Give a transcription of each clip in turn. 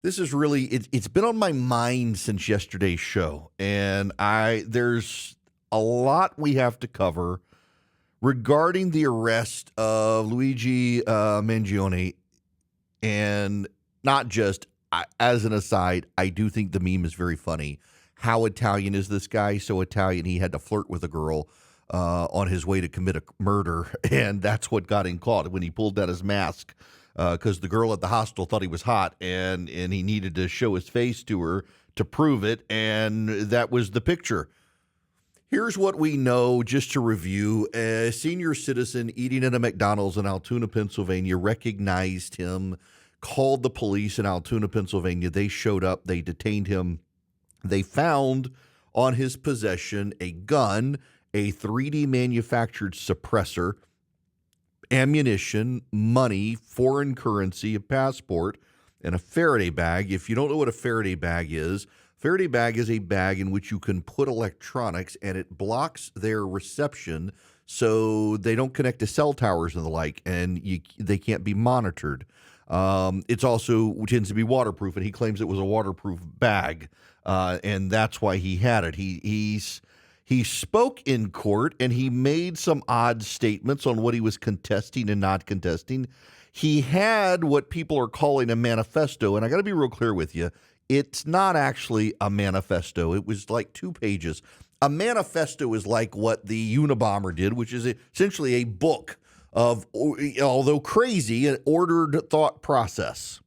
This is really it's been on my mind since yesterday's show, and there's a lot we have to cover regarding the arrest of Luigi Mangione, and not just as an aside. I do think the meme is very funny. How Italian is this guy? So Italian, he had to flirt with a girl on his way to commit a murder, and that's what got him caught when he pulled down his mask because the girl at the hostel thought he was hot, and he needed to show his face to her to prove it, and that was the picture. Here's what we know, just to review. A senior citizen eating at a McDonald's in Altoona, Pennsylvania, recognized him, called the police in Altoona, Pennsylvania. They showed up. They detained him. They found on his possession a gun, a 3D manufactured suppressor, ammunition, money, foreign currency, a passport, and a Faraday bag. If you don't know what a Faraday bag is a bag in which you can put electronics, and it blocks their reception so they don't connect to cell towers and the like, and they can't be monitored. It's also tends to be waterproof, and he claims it was a waterproof bag, and that's why he had it. He spoke in court, and he made some odd statements on what he was contesting and not contesting. He had what people are calling a manifesto, and I got to be real clear with you. It's not actually a manifesto. It was like 2 pages. A manifesto is like what the Unabomber did, which is essentially a book of, although crazy, an ordered thought process.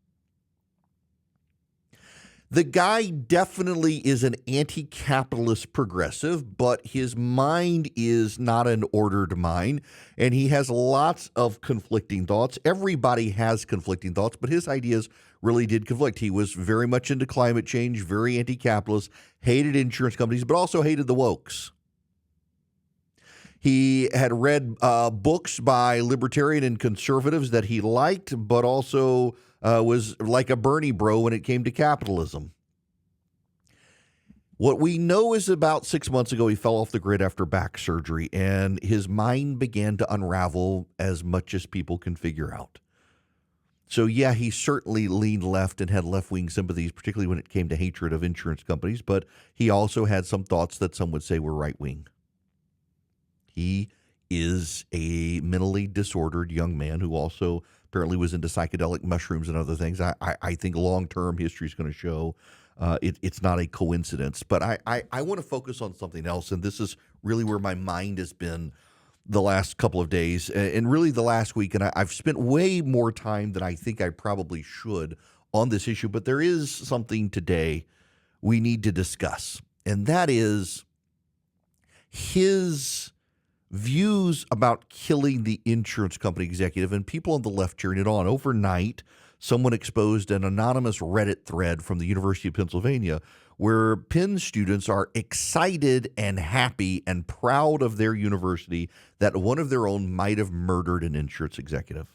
The guy definitely is an anti-capitalist progressive, but his mind is not an ordered mind, and he has lots of conflicting thoughts. Everybody has conflicting thoughts, but his ideas really did conflict. He was very much into climate change, very anti-capitalist, hated insurance companies, but also hated the wokes. He had read books by libertarian and conservatives that he liked, but also was like a Bernie bro when it came to capitalism. What we know is about 6 months ago, he fell off the grid after back surgery, and his mind began to unravel as much as people can figure out. So, yeah, he certainly leaned left and had left-wing sympathies, particularly when it came to hatred of insurance companies, but he also had some thoughts that some would say were right-wing. He is a mentally disordered young man who also apparently was into psychedelic mushrooms and other things. I think long-term history is going to show it's not a coincidence. But I want to focus on something else, and this is really where my mind has been the last couple of days and really the last week. And I've spent way more time than I think I probably should on this issue. But there is something today we need to discuss, and that is his views about killing the insurance company executive, and people on the left cheering it on. Overnight, someone exposed an anonymous Reddit thread from the University of Pennsylvania where Penn students are excited and happy and proud of their university that one of their own might have murdered an insurance executive.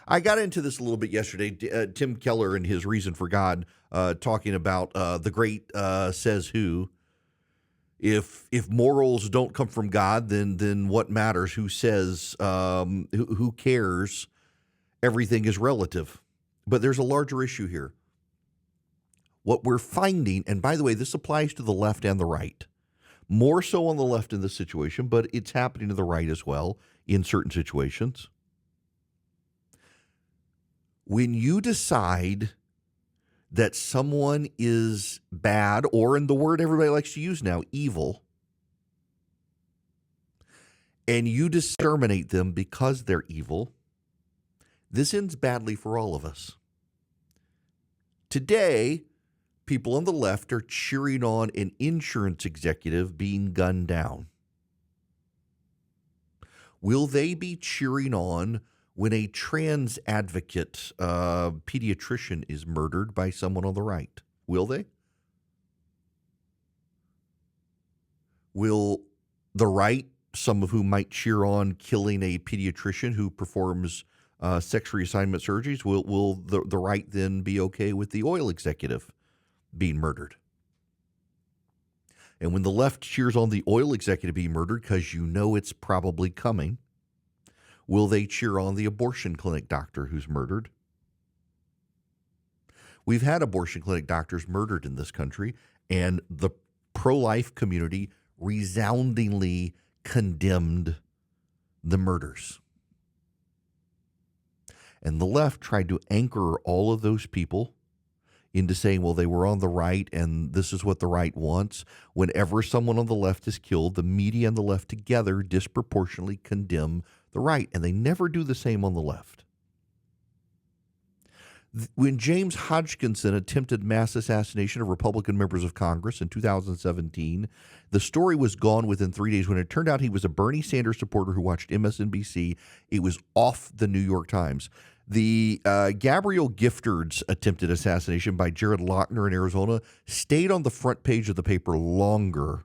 I got into this a little bit yesterday. Tim Keller and his Reason for God talking about the great says who. If morals don't come from God, then what matters? Who says? Who cares? Everything is relative. But there's a larger issue here. What we're finding, and by the way, this applies to the left and the right, more so on the left in this situation, but it's happening to the right as well in certain situations. When you decide that someone is bad, or in the word everybody likes to use now, evil, and you discriminate them because they're evil, this ends badly for all of us. Today, people on the left are cheering on an insurance executive being gunned down. Will they be cheering on when a trans advocate, pediatrician, is murdered by someone on the right? Will they? Will the right, some of whom might cheer on killing a pediatrician who performs sex reassignment surgeries, will the right then be okay with the oil executive being murdered? And when the left cheers on the oil executive being murdered because you know it's probably coming, will they cheer on the abortion clinic doctor who's murdered? We've had abortion clinic doctors murdered in this country, and the pro-life community resoundingly condemned the murders. And the left tried to anchor all of those people into saying, well, they were on the right and this is what the right wants. Whenever someone on the left is killed, the media and the left together disproportionately condemn the right, and they never do the same on the left. When James Hodgkinson attempted mass assassination of Republican members of Congress in 2017, the story was gone within 3 days. When it turned out he was a Bernie Sanders supporter who watched MSNBC, it was off the New York Times. The Gabrielle Gifford's attempted assassination by Jared Loughner in Arizona stayed on the front page of the paper longer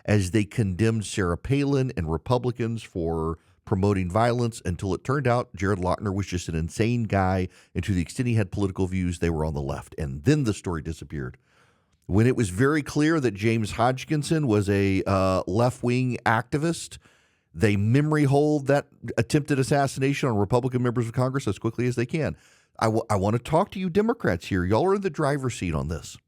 as they condemned Sarah Palin and Republicans for promoting violence, until it turned out Jared Loughner was just an insane guy, and to the extent he had political views, they were on the left. And then the story disappeared. When it was very clear that James Hodgkinson was a left-wing activist, they memory hold that attempted assassination on Republican members of Congress as quickly as they can. I want to talk to you Democrats here. Y'all are in the driver's seat on this.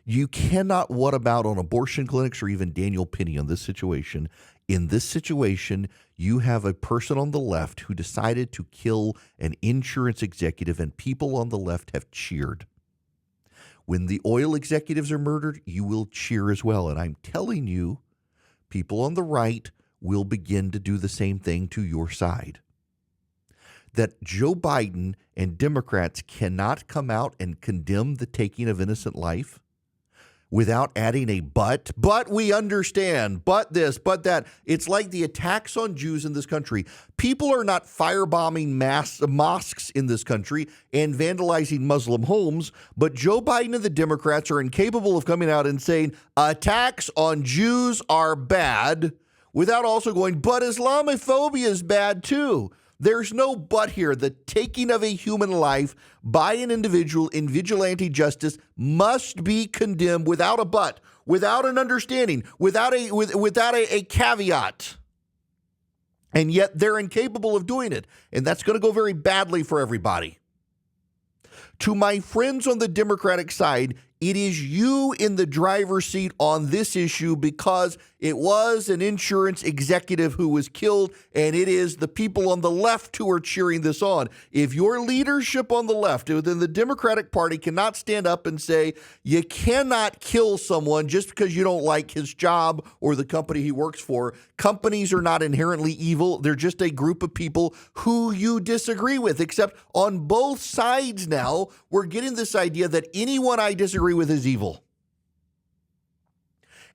You cannot what about on abortion clinics or even Daniel Penny on this situation. In this situation, you have a person on the left who decided to kill an insurance executive, and people on the left have cheered. When the oil executives are murdered, you will cheer as well. And I'm telling you, people on the right will begin to do the same thing to your side. That Joe Biden and Democrats cannot come out and condemn the taking of innocent life without adding a but we understand, but this, but that. It's like the attacks on Jews in this country. People are not firebombing mosques in this country and vandalizing Muslim homes, but Joe Biden and the Democrats are incapable of coming out and saying attacks on Jews are bad without also going, but Islamophobia is bad too. There's no but here. The taking of a human life by an individual in vigilante justice must be condemned without a but, without an understanding, without a caveat. And yet they're incapable of doing it. And that's going to go very badly for everybody. To my friends on the Democratic side, it is you in the driver's seat on this issue because it was an insurance executive who was killed, and it is the people on the left who are cheering this on. If your leadership on the left within the Democratic Party cannot stand up and say you cannot kill someone just because you don't like his job or the company he works for, companies are not inherently evil. They're just a group of people who you disagree with, except on both sides now, we're getting this idea that anyone I disagree with is evil.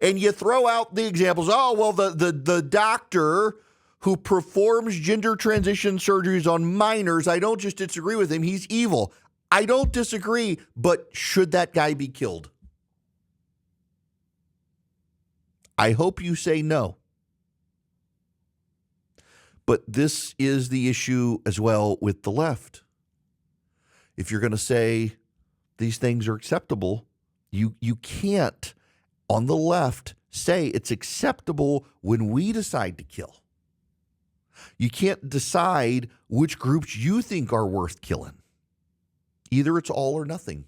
And you throw out the examples. Oh, well, the doctor who performs gender transition surgeries on minors, I don't just disagree with him. He's evil. I don't disagree, but should that guy be killed? I hope you say no. But this is the issue as well with the left. If you're going to say these things are acceptable, you can't, on the left, say it's acceptable when we decide to kill. You can't decide which groups you think are worth killing. Either it's all or nothing.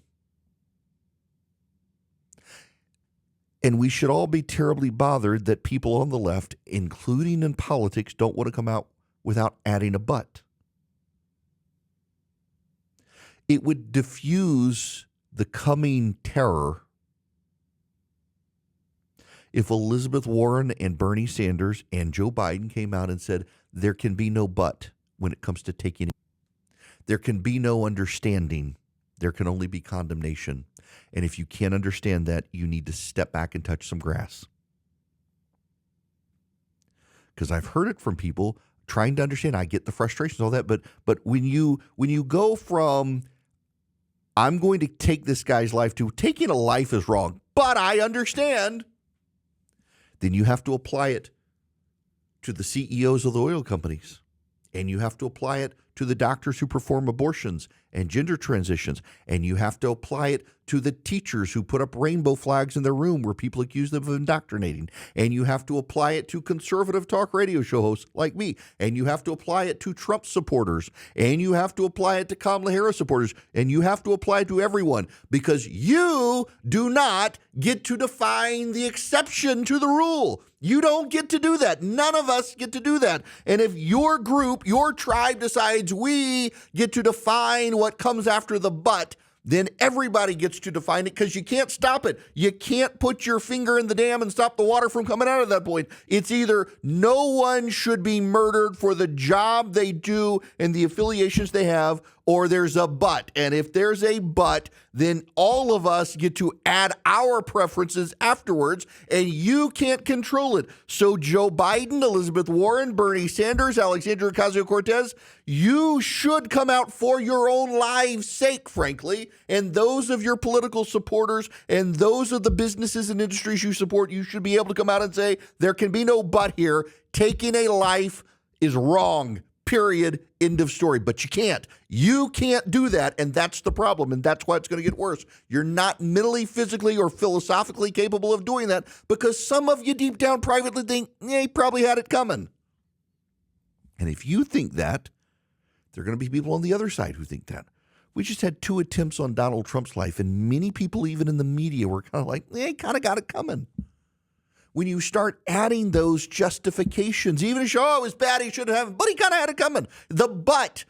And we should all be terribly bothered that people on the left, including in politics, don't want to come out without adding a but. It would diffuse the coming terror if Elizabeth Warren and Bernie Sanders and Joe Biden came out and said there can be no but when it comes to taking it. There can be no understanding. There can only be condemnation. And if you can't understand that, you need to step back and touch some grass. Because I've heard it from people trying to understand. I get the frustrations, all that, but when you go from I'm going to take this guy's life to taking a life is wrong, but I understand, then you have to apply it to the CEOs of the oil companies And you have to apply it to the doctors who perform abortions and gender transitions. And you have to apply it to the teachers who put up rainbow flags in their room where people accuse them of indoctrinating. And you have to apply it to conservative talk radio show hosts like me. And you have to apply it to Trump supporters. And you have to apply it to Kamala Harris supporters. And you have to apply it to everyone, because you do not get to define the exception to the rule. You don't get to do that. None of us get to do that. And if your group, your tribe decides we get to define what comes after the but, then everybody gets to define it, because you can't stop it. You can't put your finger in the dam and stop the water from coming out at that point. It's either no one should be murdered for the job they do and the affiliations they have, or there's a but. And if there's a but, then all of us get to add our preferences afterwards, and you can't control it. So Joe Biden, Elizabeth Warren, Bernie Sanders, Alexandria Ocasio-Cortez, you should come out for your own lives' sake, frankly, and those of your political supporters and those of the businesses and industries you support, you should be able to come out and say, there can be no but here. Taking a life is wrong. Period. End of story. But you can't. You can't do that, and that's the problem, and that's why it's going to get worse. You're not mentally, physically, or philosophically capable of doing that, because some of you deep down privately think, he probably had it coming. And if you think that, there are going to be people on the other side who think that. We just had 2 attempts on Donald Trump's life, and many people, even in the media, were kind of like, kind of got it coming. When you start adding those justifications, even if, it was bad, he shouldn't have, but he kind of had it coming. The but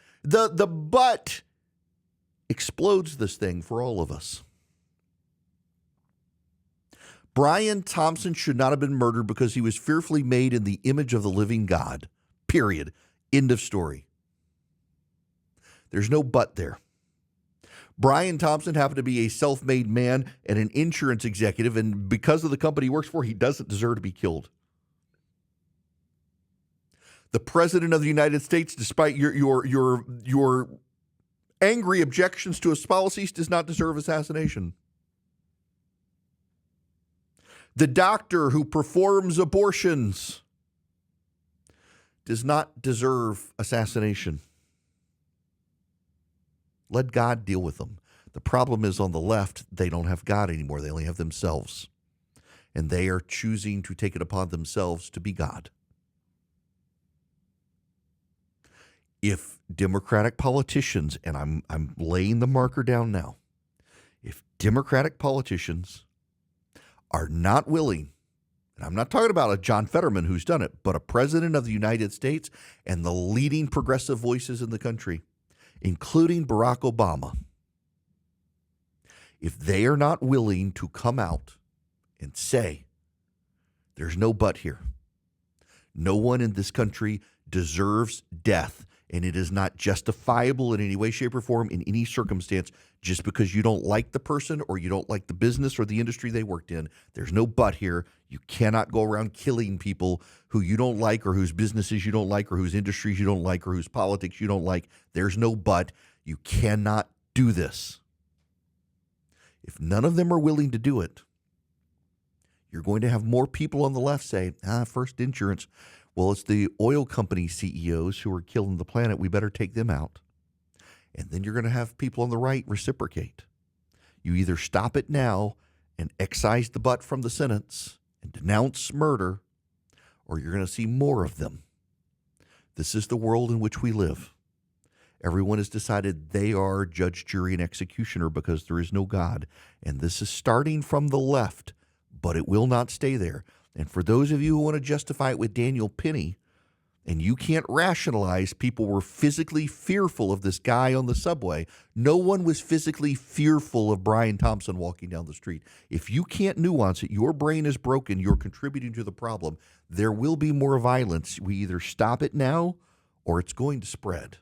explodes this thing for all of us. Brian Thompson should not have been murdered because he was fearfully made in the image of the living God. Period. End of story. There's no but there. Brian Thompson happened to be a self-made man and an insurance executive, and because of the company he works for, he doesn't deserve to be killed. The President of the United States, despite your angry objections to his policies, does not deserve assassination. The doctor who performs abortions does not deserve assassination. Let God deal with them. The problem is, on the left, they don't have God anymore. They only have themselves. And they are choosing to take it upon themselves to be God. If Democratic politicians, and I'm laying the marker down now, if Democratic politicians are not willing, and I'm not talking about a John Fetterman who's done it, but a president of the United States and the leading progressive voices in the country, including Barack Obama, if they are not willing to come out and say, there's no but here. No one in this country deserves death, and it is not justifiable in any way, shape, or form in any circumstance just because you don't like the person or you don't like the business or the industry they worked in. There's no but here. You cannot go around killing people who you don't like or whose businesses you don't like or whose industries you don't like or whose politics you don't like. There's no but. You cannot do this. If none of them are willing to do it, you're going to have more people on the left say, first insurance. Well, it's the oil company CEOs who are killing the planet. We better take them out. And then you're going to have people on the right reciprocate. You either stop it now and excise the but from the sentence and denounce murder, or you're going to see more of them. This is the world in which we live. Everyone has decided they are judge, jury, and executioner because there is no God. And this is starting from the left, but it will not stay there. And for those of you who want to justify it with Daniel Penny, and you can't rationalize people were physically fearful of this guy on the subway. No one was physically fearful of Brian Thompson walking down the street. If you can't nuance it, your brain is broken, you're contributing to the problem. There will be more violence. We either stop it now or it's going to spread.